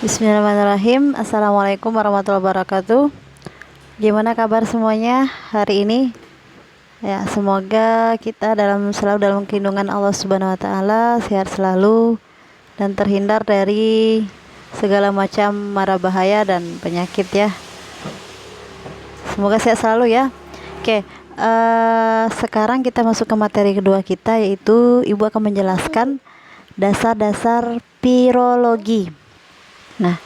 Bismillahirrahmanirrahim. Assalamualaikum warahmatullahi wabarakatuh. Gimana kabar semuanya hari ini? Ya, semoga kita selalu dalam lindungan Allah Subhanahu wa taala, sehat selalu dan terhindar dari segala macam mara bahaya dan penyakit ya. Semoga sehat selalu ya. Oke, sekarang kita masuk ke materi kedua kita, yaitu Ibu akan menjelaskan dasar-dasar virologi. Nah,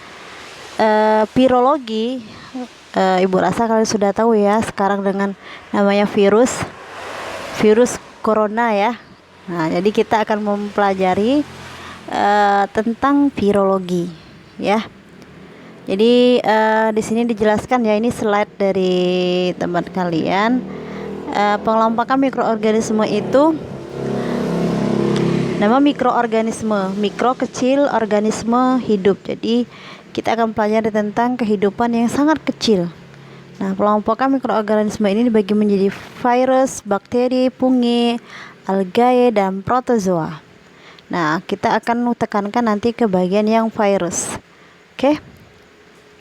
virologi, Ibu rasa kalian sudah tahu ya sekarang dengan namanya virus corona ya. Nah, jadi kita akan mempelajari tentang virologi ya. Jadi di sini dijelaskan ya, ini slide dari teman kalian. Pengelompokan mikroorganisme itu nama mikroorganisme, mikro kecil, organisme hidup. Jadi kita akan pelajari tentang kehidupan yang sangat kecil. Nah, pengelompokan mikroorganisme ini dibagi menjadi virus, bakteri, fungi, algae, dan protozoa. Nah, kita akan tekankan nanti ke bagian yang virus. Oke,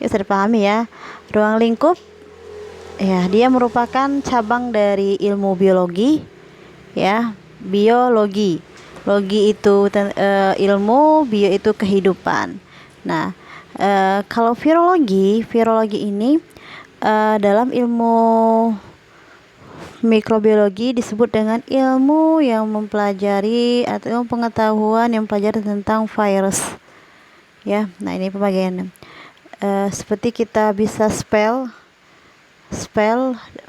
bisa dipahami ya. Ruang lingkup, ya, dia merupakan cabang dari ilmu biologi, ya, biologi. Logi itu ilmu, bio itu kehidupan. Nah, kalau virologi ini dalam ilmu mikrobiologi disebut dengan ilmu yang mempelajari atau ilmu pengetahuan yang mempelajari tentang virus. Ya, nah ini pembagiannya. Seperti kita bisa spell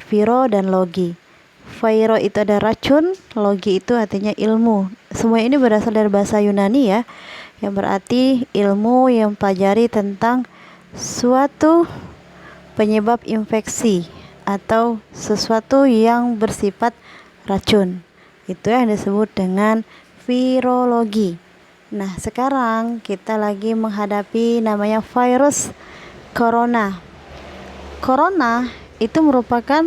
viro dan logi. Viro itu ada racun, logi itu artinya ilmu. Semua ini berasal dari bahasa Yunani ya, yang berarti ilmu yang mempelajari tentang suatu penyebab infeksi atau sesuatu yang bersifat racun. Itu yang disebut dengan virologi. Nah, sekarang kita lagi menghadapi namanya virus corona. Corona itu merupakan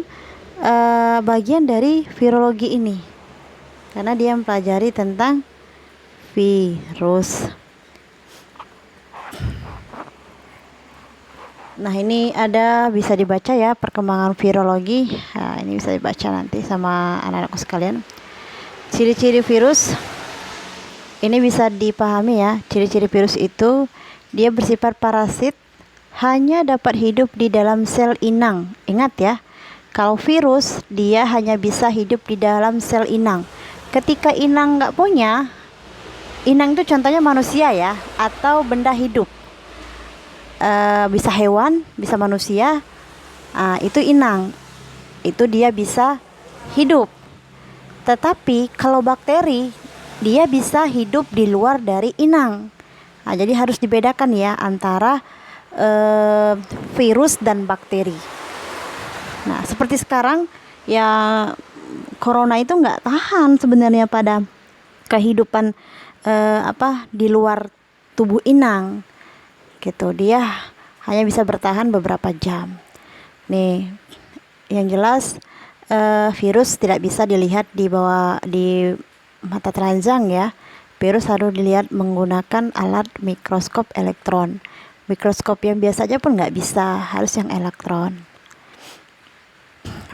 bagian dari virologi ini, karena dia mempelajari tentang virus. Nah, ini ada bisa dibaca ya perkembangan virologi. Nah, ini bisa dibaca nanti sama anak-anakku sekalian. Ciri-ciri virus ini bisa dipahami ya. Ciri-ciri virus itu dia bersifat parasit, hanya dapat hidup di dalam sel inang. Ingat ya, kalau virus dia hanya bisa hidup di dalam sel inang. Ketika inang nggak punya, inang itu contohnya manusia ya, atau benda hidup. Bisa hewan, bisa manusia. Itu inang, itu dia bisa hidup. Tetapi kalau bakteri, dia bisa hidup di luar dari inang. Jadi harus dibedakan ya antara virus dan bakteri. Nah, seperti sekarang ya, corona itu nggak tahan sebenarnya pada kehidupan di luar tubuh inang gitu. Dia hanya bisa bertahan beberapa jam. Nih, yang jelas virus tidak bisa dilihat di mata telanjang ya. Virus harus dilihat menggunakan alat mikroskop elektron. Mikroskop yang biasa aja pun nggak bisa, harus yang elektron.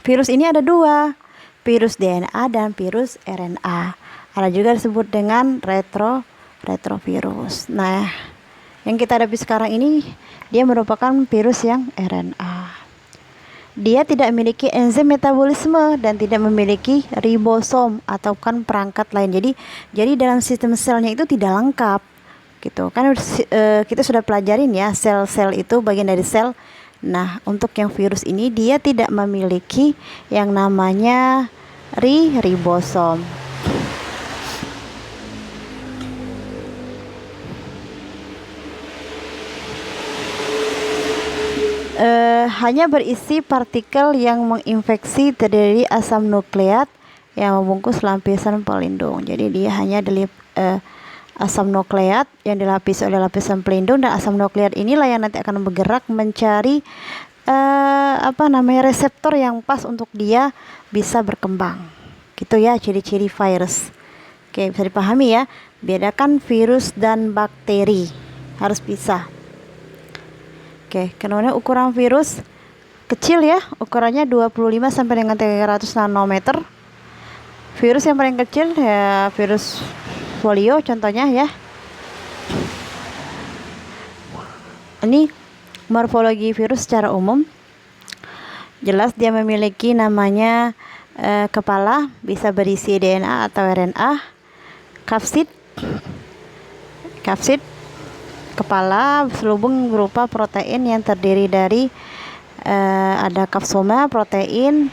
Virus ini ada dua, virus DNA dan virus RNA. Ada juga disebut dengan retrovirus. Nah, yang kita hadapi sekarang ini dia merupakan virus yang RNA. Dia tidak memiliki enzim metabolisme dan tidak memiliki ribosom atau kan perangkat lain. Jadi dalam sistem selnya itu tidak lengkap. Gitu. Kan kita sudah pelajarin ya, sel-sel itu bagian dari sel. Nah, untuk yang virus ini dia tidak memiliki yang namanya ribosom. Hanya berisi partikel yang menginfeksi terdiri asam nukleat yang membungkus lapisan pelindung. Jadi dia hanya asam nukleat yang dilapisi oleh lapisan pelindung, dan asam nukleat inilah yang nanti akan bergerak mencari reseptor yang pas untuk dia bisa berkembang. Gitu ya ciri-ciri virus. Oke, bisa dipahami ya. Bedakan virus dan bakteri, harus bisa. Oke, kemudian ukuran virus kecil ya, ukurannya 25 sampai dengan 300 nanometer. Virus yang paling kecil ya virus polio contohnya ya. Ini morfologi virus secara umum. Jelas dia memiliki namanya kepala, bisa berisi DNA atau RNA. Kapsid kepala selubung berupa protein yang terdiri dari ada kapsoma protein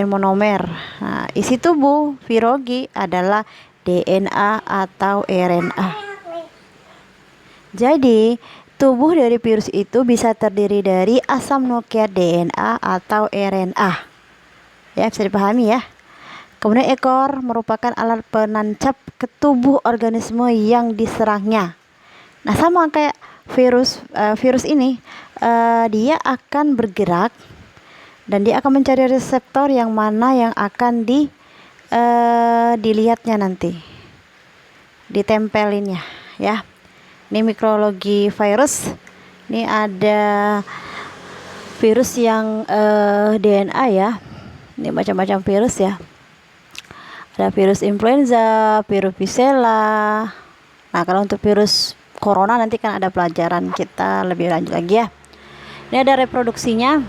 monomer. Nah, isi tubuh virogi adalah DNA atau RNA. Jadi tubuh dari virus itu bisa terdiri dari asam nukleat DNA atau RNA. Ya, bisa dipahami ya. Kemudian ekor merupakan alat penancap ke tubuh organisme yang diserangnya. Nah, sama kayak virus ini, dia akan bergerak dan dia akan mencari reseptor yang mana yang akan dilihatnya nanti, ditempelinnya ya. Ini mikrologi virus. Ini ada virus yang DNA ya. Ini macam-macam virus ya. Ada virus influenza, virus Visela. Nah, kalau untuk virus corona nanti kan ada pelajaran kita lebih lanjut lagi ya. Ini ada reproduksinya.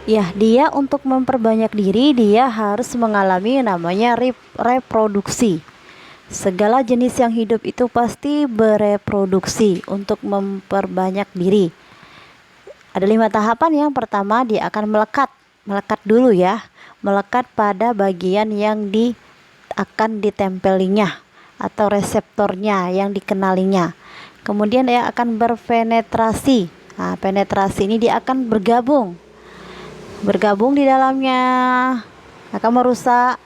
Ya, dia untuk memperbanyak diri dia harus mengalami namanya reproduksi. Segala jenis yang hidup itu pasti bereproduksi untuk memperbanyak diri. Ada 5 tahapan. Yang pertama dia akan melekat dulu ya, melekat pada bagian yang akan ditempelinya atau reseptornya yang dikenalinya. Kemudian dia akan berpenetrasi. Nah, penetrasi ini dia akan bergabung di dalamnya, akan merusak,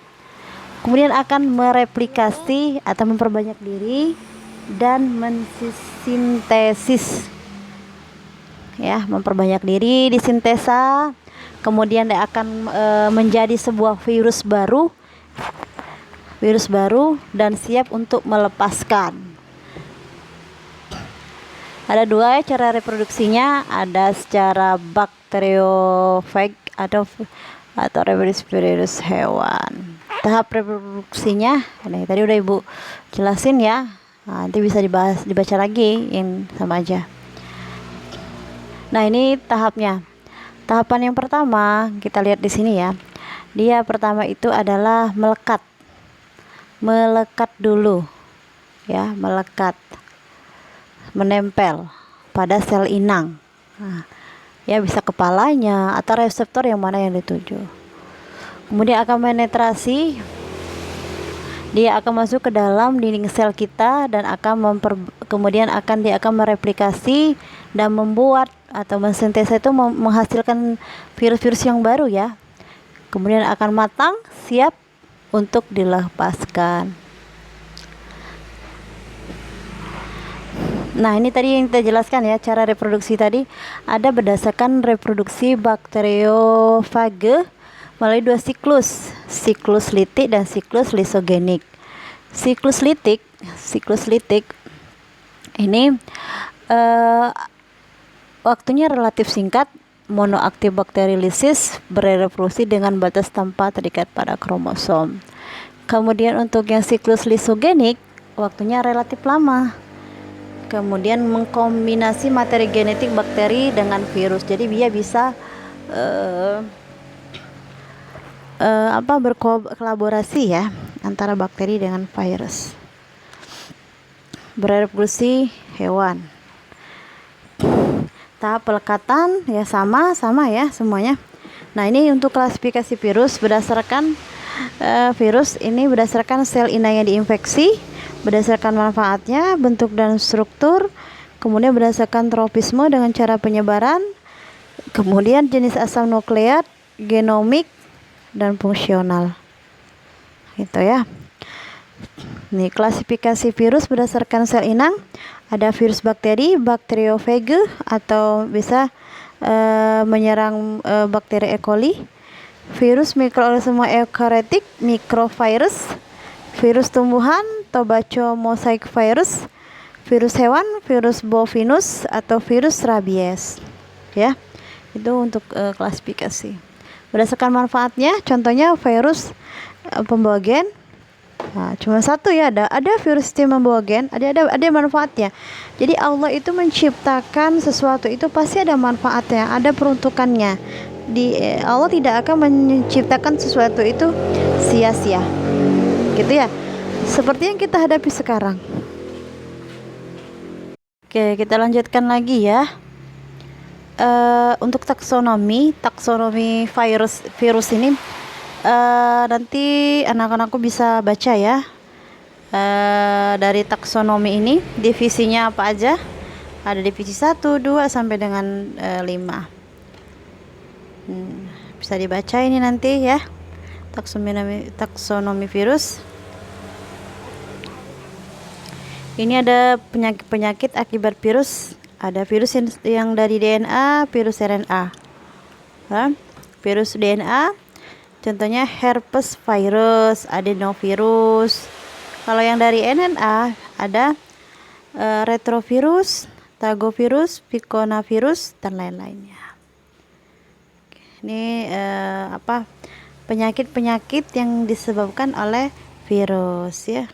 kemudian akan mereplikasi atau memperbanyak diri dan mensintesis ya, memperbanyak diri, disintesa, kemudian dia akan menjadi sebuah virus baru dan siap untuk melepaskan. Ada 2 cara reproduksinya, ada secara bakteriofag atau virus hewan. Tahap reproduksinya ini tadi udah Ibu jelasin ya. Nanti bisa dibaca lagi yang sama aja. Nah, ini tahapnya. Tahapan yang pertama kita lihat di sini ya. Dia pertama itu adalah melekat dulu ya, menempel pada sel inang. Nah, ya bisa kepalanya atau reseptor yang mana yang dituju. Kemudian akan penetrasi, dia akan masuk ke dalam dinding sel kita dan kemudian dia akan mereplikasi dan membuat atau mensintesa itu menghasilkan virus-virus yang baru ya. Kemudian akan matang, siap untuk dilepaskan. Nah, ini tadi yang kita jelaskan ya, cara reproduksi tadi ada berdasarkan reproduksi bakteriofage melalui 2 siklus litik dan siklus lisogenik. Siklus litik ini waktunya relatif singkat, monoaktif bakteri lisis, bereproduksi dengan batas tanpa terikat pada kromosom. Kemudian untuk yang siklus lisogenik waktunya relatif lama. Kemudian mengkombinasi materi genetik bakteri dengan virus. Jadi dia bisa berkolaborasi ya antara bakteri dengan virus. Bereproduksi hewan. Tahap pelekatan ya sama ya semuanya. Nah, ini untuk klasifikasi virus berdasarkan berdasarkan sel inang yang diinfeksi, berdasarkan manfaatnya, bentuk dan struktur, kemudian berdasarkan tropisme dengan cara penyebaran, kemudian jenis asam nukleat, genomik, dan fungsional. Gitu ya. Nih, klasifikasi virus berdasarkan sel inang, ada virus bakteri, bakteriofage atau bisa menyerang bakteri E. coli, virus mikroorganisme eukaryotik, mikrovirus, virus tumbuhan, Tobacco mosaic virus, virus hewan, virus bovinus atau virus rabies. Ya. Itu untuk klasifikasi. Berdasarkan manfaatnya, contohnya virus pembawa gen. Nah, cuma satu ya, ada virus yang membawa gen, ada manfaatnya. Jadi Allah itu menciptakan sesuatu itu pasti ada manfaatnya, ada peruntukannya. Allah tidak akan menciptakan sesuatu itu sia-sia. Gitu ya. Seperti yang kita hadapi sekarang. Oke, kita lanjutkan lagi ya. Untuk taksonomi virus ini nanti anak-anakku bisa baca ya. Dari taksonomi ini divisinya apa aja? Ada divisi 1, 2 sampai dengan 5. Bisa dibaca ini nanti ya. Taksonomi virus. Ini ada penyakit akibat virus. Ada virus yang dari DNA, virus RNA. Virus DNA, contohnya herpes virus, adenovirus. Kalau yang dari RNA ada retrovirus, tagovirus, piconavirus dan lain-lainnya. Ini penyakit-penyakit yang disebabkan oleh virus ya.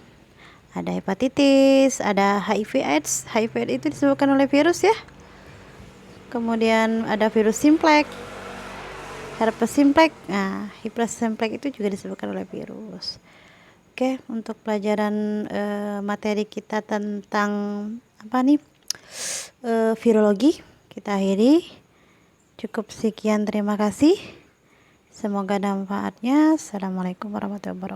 Ada hepatitis, ada HIV/AIDS. HIV/AIDS itu disebabkan oleh virus ya. Kemudian ada virus simplex, herpes simplex. Nah, herpes simplex itu juga disebabkan oleh virus. Oke, untuk pelajaran materi kita tentang virologi kita akhiri. Cukup sekian, terima kasih. Semoga ada manfaatnya. Assalamualaikum warahmatullahi wabarakatuh.